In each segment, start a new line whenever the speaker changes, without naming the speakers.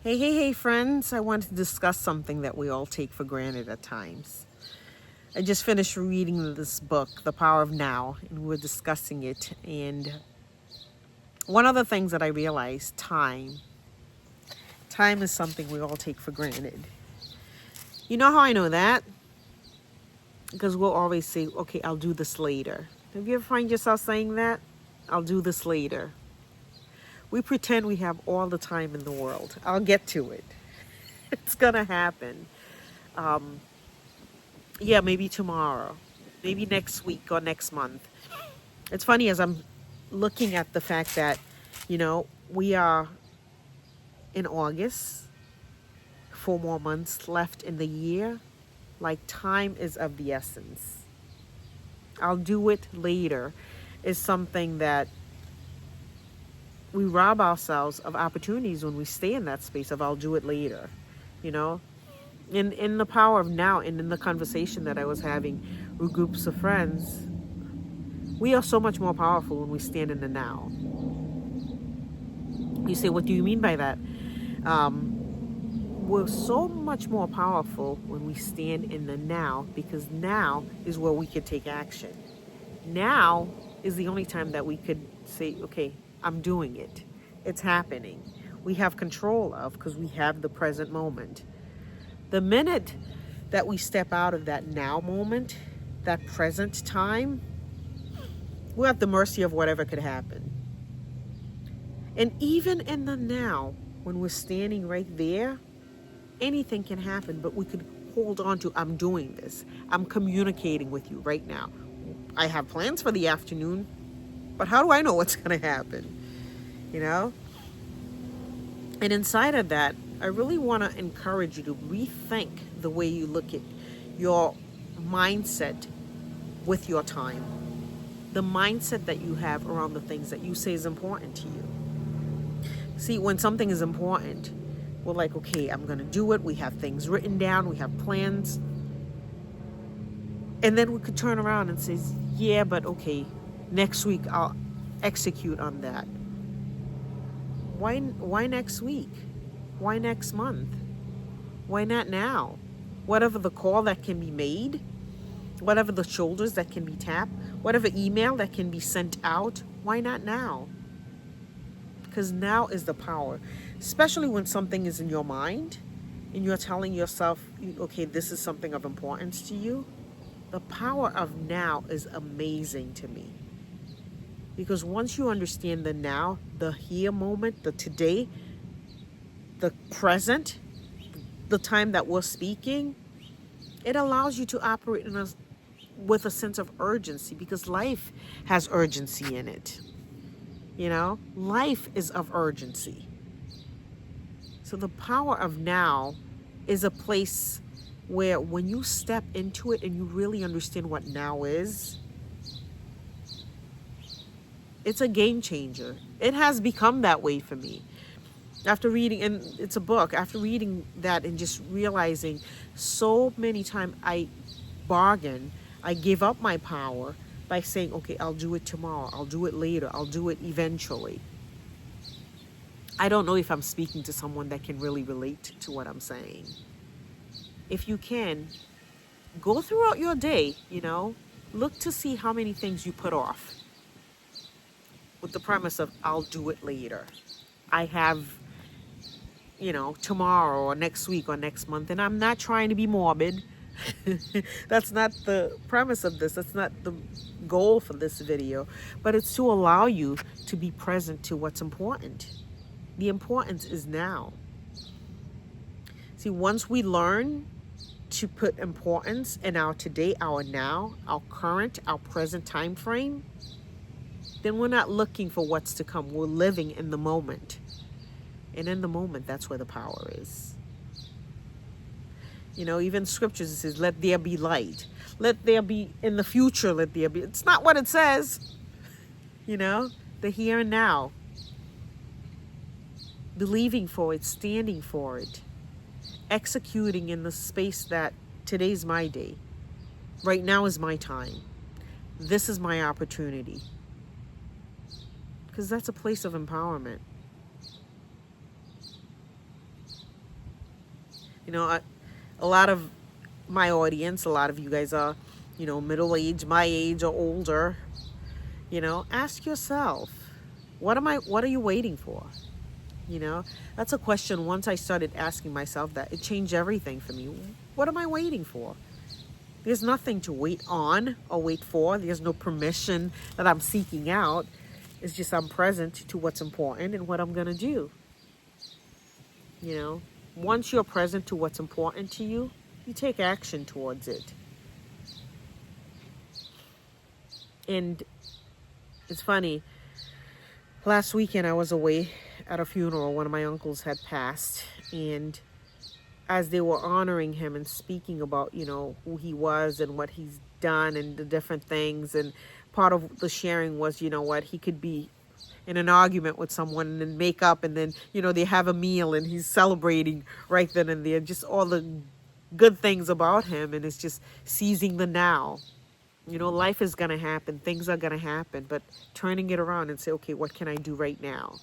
Hey, friends. I want to discuss something that we all take for granted at times. I just finished reading this book, The Power of Now, and we're discussing it. And one of the things that I realized, time. Time is something we all take for granted. You know how I know that? Because we'll always say, okay, I'll do this later. Have you ever find yourself saying that? I'll do this later. We pretend we have all the time in the world. I'll get to it. It's going to happen. Yeah, maybe tomorrow, maybe next week or next month. It's funny as I'm looking at the fact that, we are in August, 4 more months left in the year. Like, time is of the essence. I'll do it later is something that we rob ourselves of opportunities when we stay in that space of I'll do it later, you know? In the power of now and in the conversation that I was having with groups of friends, we are so much more powerful when we stand in the now. You say, what do you mean by that? We're so much more powerful when we stand in the now, because now is where we could take action. Now is the only time that we could say, okay, I'm doing it. It's happening. We have control of, because we have the present moment. The minute that we step out of that now moment, that present time, we're at the mercy of whatever could happen. And even in the now, when we're standing right there, anything can happen, but we could hold on to, I'm doing this. I'm communicating with you right now. I have plans for the afternoon, but how do I know what's going to happen? You know? And inside of that, I really want to encourage you to rethink the way you look at your mindset with your time. The mindset that you have around the things that you say is important to you. See, when something is important, we're like, okay, I'm going to do it. We have things written down. We have plans. And then we could turn around and say, yeah, but okay, next week I'll execute on that. Why next week? Why next month? Why not now? Whatever the call that can be made, whatever the shoulders that can be tapped, whatever email that can be sent out, why not now? Because now is the power, especially when something is in your mind and you're telling yourself, okay, this is something of importance to you. The power of now is amazing to me. Because once you understand the now, the here moment, the today, the present, the time that we're speaking, it allows you to operate with a sense of urgency, because life has urgency in it. Life is of urgency. So the power of now is a place where when you step into it and you really understand what now is, it's a game changer. It has become that way for me. After reading, and it's a book, after reading that and just realizing so many times I bargain, I give up my power by saying, okay, I'll do it tomorrow, I'll do it later, I'll do it eventually. I don't know if I'm speaking to someone that can really relate to what I'm saying. If you can, go throughout your day, look to see how many things you put off with the premise of, I'll do it later. I have, tomorrow or next week or next month, and I'm not trying to be morbid. That's not the premise of this. That's not the goal for this video, but it's to allow you to be present to what's important. The importance is now. See, once we learn to put importance in our today, our now, our current, our present time frame, then we're not looking for what's to come. We're living in the moment. And in the moment, that's where the power is. Even scriptures, it says, let there be light. Let there be, in the future, let there be. It's not what it says. The here and now. Believing for it, standing for it. Executing in the space that today's my day. Right now is my time. This is my opportunity. Because that's a place of empowerment. You know, a lot of my audience, a lot of you guys are, middle age, my age, or older. Ask yourself, what are you waiting for? That's a question. Once I started asking myself that, it changed everything for me. What am I waiting for? There's nothing to wait on or wait for. There's no permission that I'm seeking out. It's just I'm present to what's important and what I'm going to do. Once you're present to what's important to you, you take action towards it. And it's funny, last weekend I was away at a funeral. One of my uncles had passed, and as they were honoring him and speaking about, who he was and what he's done and the different things, and part of the sharing was, he could be in an argument with someone and then make up, and then, they have a meal and he's celebrating right then and there, just all the good things about him. And it's just seizing the now. Life is going to happen. Things are going to happen, but turning it around and say, okay, what can I do right now?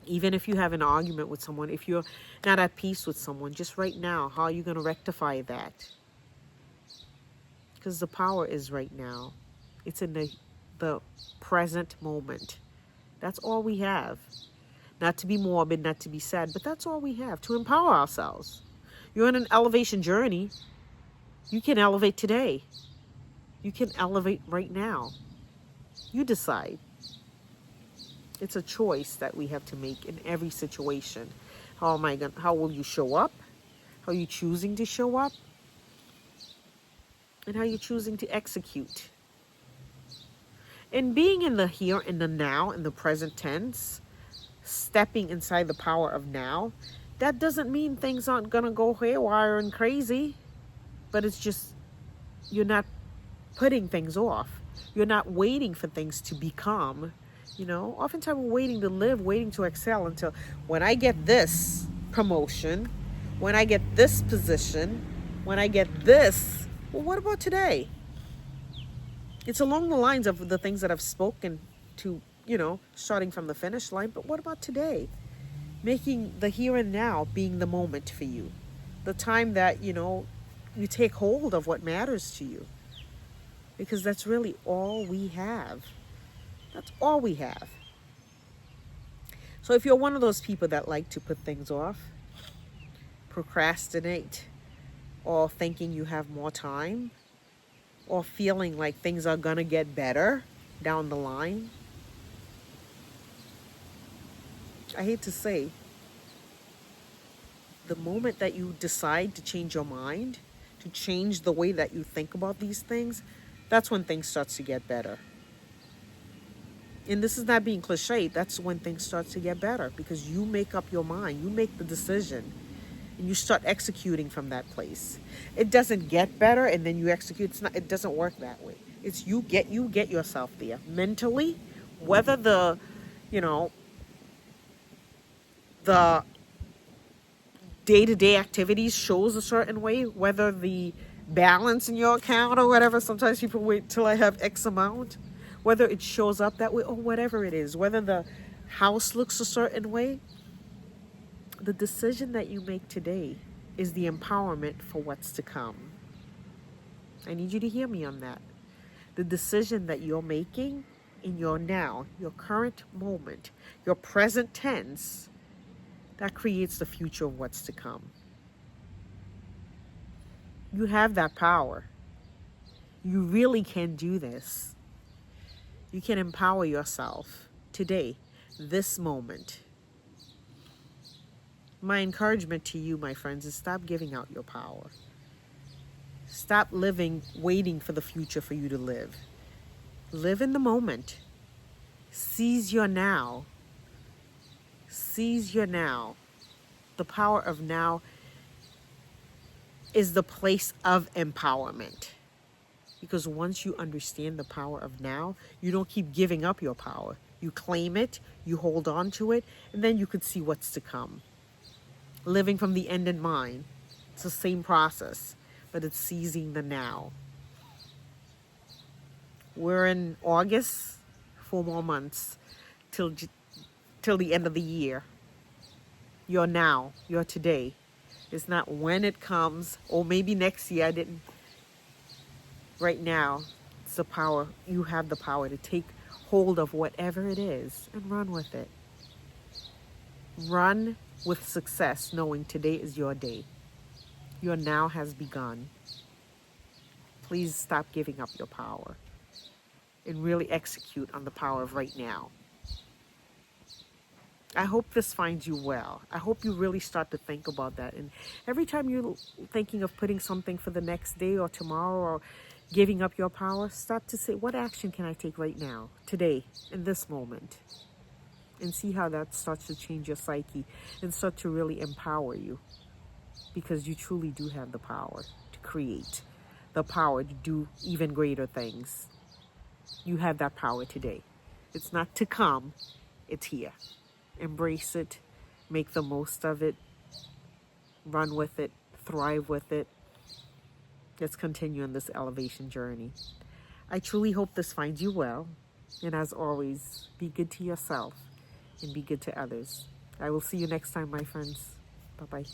Even if you have an argument with someone, if you're not at peace with someone, just right now, how are you going to rectify that? Because the power is right now. It's in the present moment. That's all we have. Not to be morbid, not to be sad, but that's all we have to empower ourselves. You're on an elevation journey. You can elevate today. You can elevate right now. You decide. It's a choice that we have to make in every situation. How will you show up? How are you choosing to show up? And how are you choosing to execute? And being in the here and the now, in the present tense, stepping inside the power of now, that doesn't mean things aren't going to go haywire and crazy. But it's just, you're not putting things off. You're not waiting for things to become. Oftentimes we're waiting to live, waiting to excel until when I get this promotion, when I get this position, when I get this. Well, what about today? It's along the lines of the things that I've spoken to, starting from the finish line. But what about today? Making the here and now being the moment for you. The time that, you take hold of what matters to you. Because that's really all we have. That's all we have. So if you're one of those people that like to put things off, procrastinate, or thinking you have more time, or feeling like things are going to get better down the line, I hate to say, the moment that you decide to change your mind, to change the way that you think about these things, that's when things start to get better. And this is not being cliche. That's when things start to get better, because you make up your mind. You make the decision and you start executing from that place. It doesn't get better and then you execute. It doesn't work that way. It's you get yourself there mentally, whether the day-to-day activities shows a certain way, whether the balance in your account or whatever. Sometimes people wait till I have X amount. Whether it shows up that way or whatever it is, whether the house looks a certain way, the decision that you make today is the empowerment for what's to come. I need you to hear me on that. The decision that you're making in your now, your current moment, your present tense, that creates the future of what's to come. You have that power. You really can do this. You can empower yourself today, this moment. My encouragement to you, my friends, is stop giving out your power. Stop living, waiting for the future for you to live. Live in the moment. Seize your now. Seize your now. The power of now is the place of empowerment. Because once you understand the power of now, you don't keep giving up your power. You claim it, you hold on to it, and then you could see what's to come. Living from the end in mind. It's the same process, but it's seizing the now. We're in August, 4 more months till the end of the year. You're now, you're today. It's not when it comes, or maybe next year I didn't. Right now, it's the power. You have the power to take hold of whatever it is and run with it. Run with success, knowing today is your day. Your now has begun. Please stop giving up your power and really execute on the power of right now. I hope this finds you well. I hope you really start to think about that. And every time you're thinking of putting something for the next day or tomorrow or giving up your power, start to say, what action can I take right now, today, in this moment? And see how that starts to change your psyche and start to really empower you. Because you truly do have the power to create, the power to do even greater things. You have that power today. It's not to come, it's here. Embrace it, make the most of it, run with it, thrive with it. Let's continue on this elevation journey. I truly hope this finds you well. And as always, be good to yourself and be good to others. I will see you next time, my friends. Bye-bye.